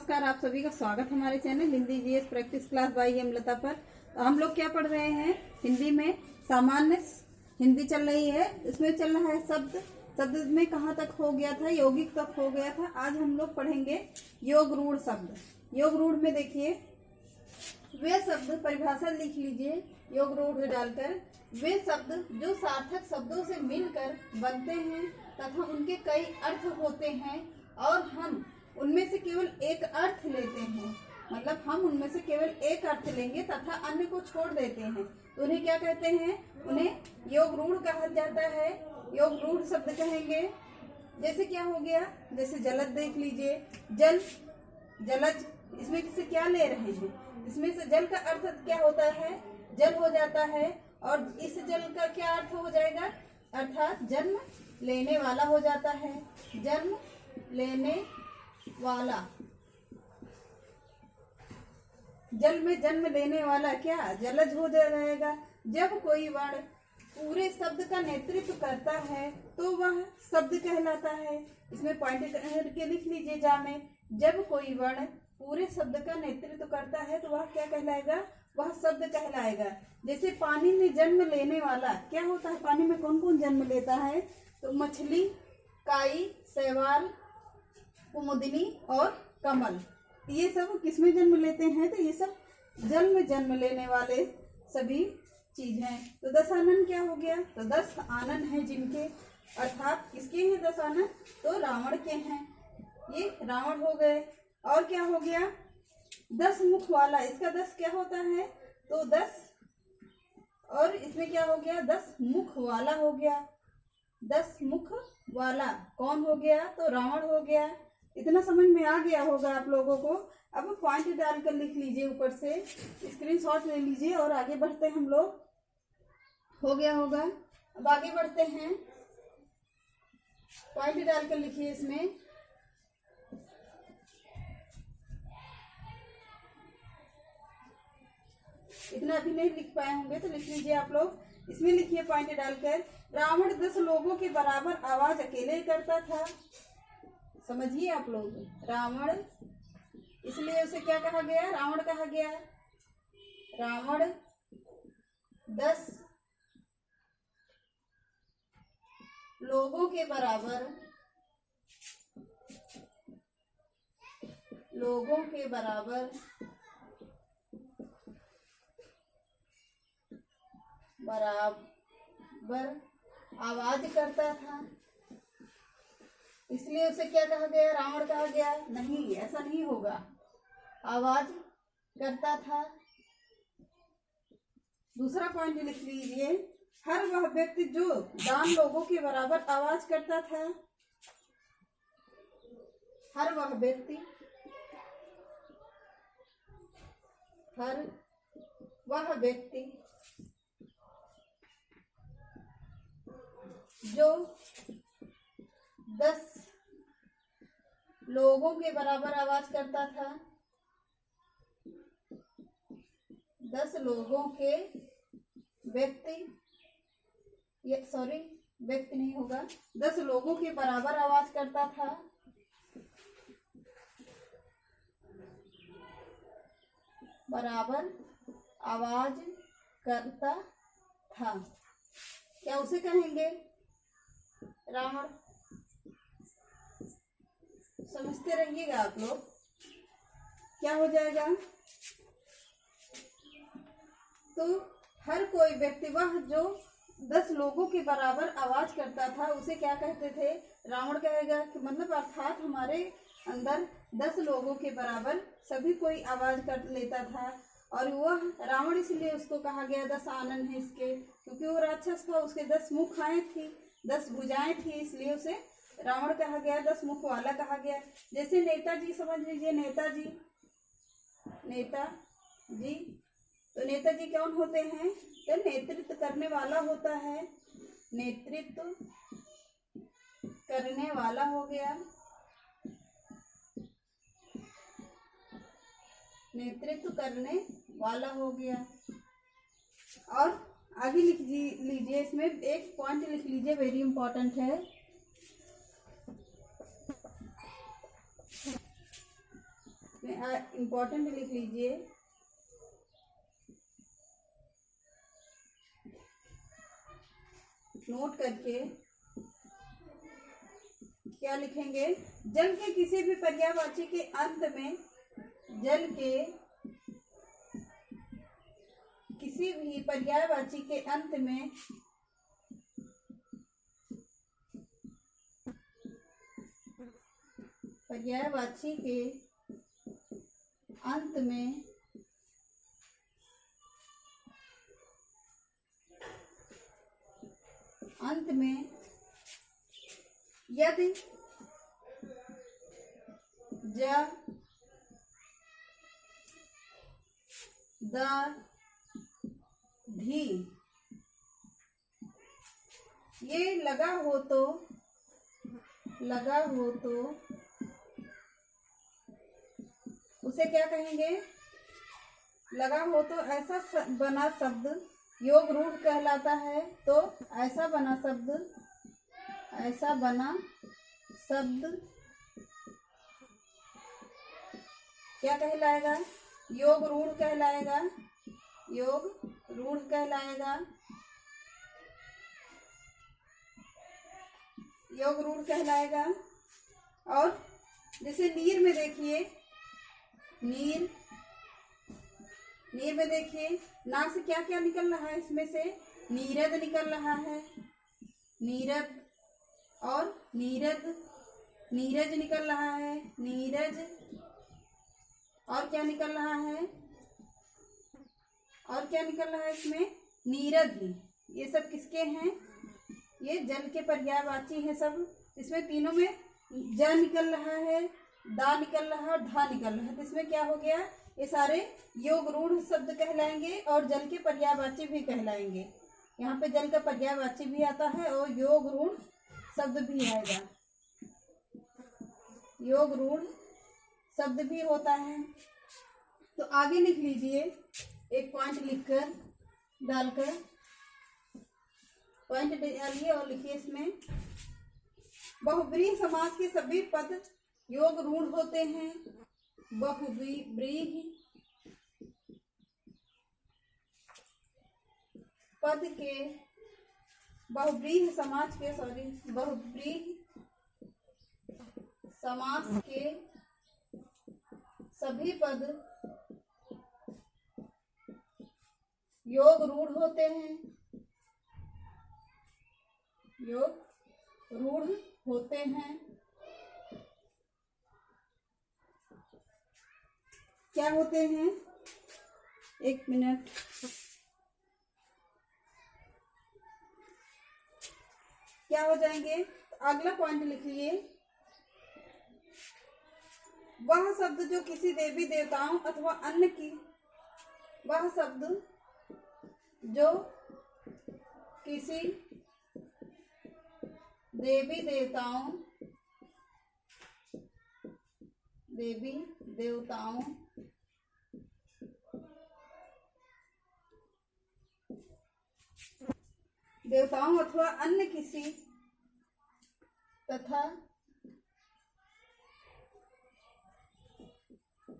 नमस्कार, आप सभी का स्वागत हमारे channel Hindi GS practice class by M Lata पर। तो हम लोग क्या पढ़ रहे हैं? हिंदी में सामान्य हिंदी चल रही है। इसमें चल रहा है शब्द में कहाँ तक हो गया था? यौगिक तक हो गया था। आज हम लोग पढ़ेंगे योग रूढ़ शब्द। योग रूढ़ में देखिए, वे शब्द, परिभाषा लिख लीजिए योग रूढ़ डालकर। वे शब्द जो सार्थक शब्दों से मिलकर बनते हैं तथा उनके कई अर्थ होते हैं और हम उनमें से केवल एक अर्थ लेते हैं। मतलब हम उनमें से केवल एक अर्थ लेंगे तथा अन्य को छोड़ देते हैं, तो उन्हें क्या कहते हैं? उन्हें योग रूढ़ कहा जाता है। योग रूढ़ शब्द कहेंगे। जैसे क्या हो गया? जैसे जलद देख लीजिए, जल, जलज, इसमें किसे क्या ले रहे हैं? इसमें से जल का अर्थ क्या होता है? जल हो जाता है। और इस जल का क्या अर्थ हो जाएगा? अर्थात जन्म लेने वाला हो जाता है। जन्म लेने वाला, जल में जन्म लेने वाला क्या? जलज हो जाएगा। जब कोई वर्ण पूरे शब्द का नेतृत्व करता है तो वह शब्द कहलाता है। इसमें पॉइंट करके लिख लीजिए जा में। जब कोई वर्ण पूरे शब्द का नेतृत्व करता है तो वह क्या कहलाएगा? वह शब्द कहलाएगा। जैसे पानी में जन्म लेने वाला क्या होता है? पानी में कौन कौन जन्म लेता है? तो मछली, काई, शैवाल, कुमुदिनी और कमल, ये सब किसमें जन्म लेते हैं? तो ये सब जल में जन्म लेने वाले सभी चीज हैं। तो 10 आनंद क्या हो गया? तो 10 आनंद हैं जिनके, अर्थात किसके हैं 10 आनंद? तो रावण के हैं। ये रावण हो गए। और क्या हो गया? 10 मुख वाला, इसका 10 क्या होता है? तो 10, और इसमें क्या हो गया? 10 मुख वाला हो गया। 10 मुख वाला कौन हो गया? तो रावण हो गया। इतना समझ में आ गया होगा आप लोगों को। अब पॉइंट डालकर लिख लीजिए, ऊपर से स्क्रीनशॉट ले लीजिए और आगे बढ़ते हैं हम लोग। हो गया होगा। अब आगे बढ़ते हैं। पॉइंट डालकर लिखिए इसमें। इतना अभी नहीं लिख पाए होंगे तो लिख लीजिए आप लोग। इसमें लिखिए पॉइंट डालकर, रावण 10 लोगों के बराबर आवाज अकेले करता था। समझिए आप लोग, रावण, इसलिए उसे क्या कहा गया? रावण कहा गया। रावण 10 लोगों के बराबर, लोगों के बराबर आवाज करता था, इसलिए उसे क्या कहा गया? रावण कहा गया। नहीं, ऐसा नहीं होगा। आवाज करता था। दूसरा पॉइंट लिख लीजिए, हर वह व्यक्ति जो दान लोगों के बराबर आवाज करता था। हर वह व्यक्ति, हर वह व्यक्ति जो 10 लोगों के बराबर आवाज करता था। 10 लोगों के व्यक्ति नहीं होगा। 10 लोगों के बराबर आवाज करता था। बराबर आवाज करता था, क्या उसे कहेंगे? रावण। समझते रहिएगा आप लोग। क्या हो जाएगा? तो हर कोई व्यक्ति, वह जो 10 लोगों के बराबर आवाज करता था, उसे क्या कहते थे? रावण कहेगा। कि मतलब अर्थात हमारे अंदर 10 लोगों के बराबर सभी कोई आवाज कर लेता था और वह रावण, इसलिए उसको कहा गया 10 आनंद है इसके, क्योंकि वो राक्षस था, उसके 10 मुखाएं थी, 10 भुजाएं थी, इसलिए उसे रावण कहा गया, 10 मुख वाला कहा गया। जैसे नेताजी, समझ लीजिए नेताजी, नेताजी, तो नेताजी कौन होते हैं? तो नेतृत्व करने वाला होता है। नेतृत्व करने वाला हो गया। नेतृत्व करने वाला हो गया। और आगे लिख लीजिए, इसमें एक पॉइंट लिख लीजिए, वेरी इंपॉर्टेंट है। इसमें इम्पोर्टेंट लिख लीजिए। नोट करके क्या लिखेंगे? जल के किसी भी पर्यायवाची के अंत में, जल के किसी भी पर्यायवाची के अंत में पर्यायवाची के अंत में यदि ज द धी ये लगा हो तो उसे क्या कहेंगे? लगा हो तो ऐसा बना शब्द योग रूढ़ कहलाता है। तो ऐसा बना शब्द क्या कहलाएगा? योग रूढ़ कहलाएगा। और जैसे नीर में देखिए, नीर में देखिए नाक से क्या क्या निकल रहा है? इसमें से नीरद निकल रहा है, नीरद, और नीरज निकल रहा है, नीरज, और क्या निकल रहा है? इसमें नीरद। ये सब किसके हैं? ये जल के पर्यायवाची हैं सब। इसमें तीनों में ज निकल रहा है, दा निकल रहा है और धा निकल रहा है। तो इसमें क्या हो गया? ये सारे योग रूढ़ शब्द कहलाएंगे और जल के पर्यायवाची भी कहलाएंगे। यहाँ पे जल का पर्यायवाची भी आता है और योग रूढ़ शब्द भी आएगा। योग रूढ़ शब्द भी होता है। तो आगे लिख लीजिए, एक पॉइंट लिखकर डालकर पॉइंट डालिए और लिखिए इसमें बहुब्रीहि समास के सभी पद योग रूढ़ होते हैं। बहुब्रीहि पद के बहुब्रीहि समास के सभी पद योग रूढ़ होते हैं। क्या होते हैं? एक मिनट। क्या हो जाएंगे? अगला पॉइंट लिखिए, वह शब्द जो किसी देवी देवताओं अथवा अन्य की देवी देवताओं अथवा अन्य किसी तथा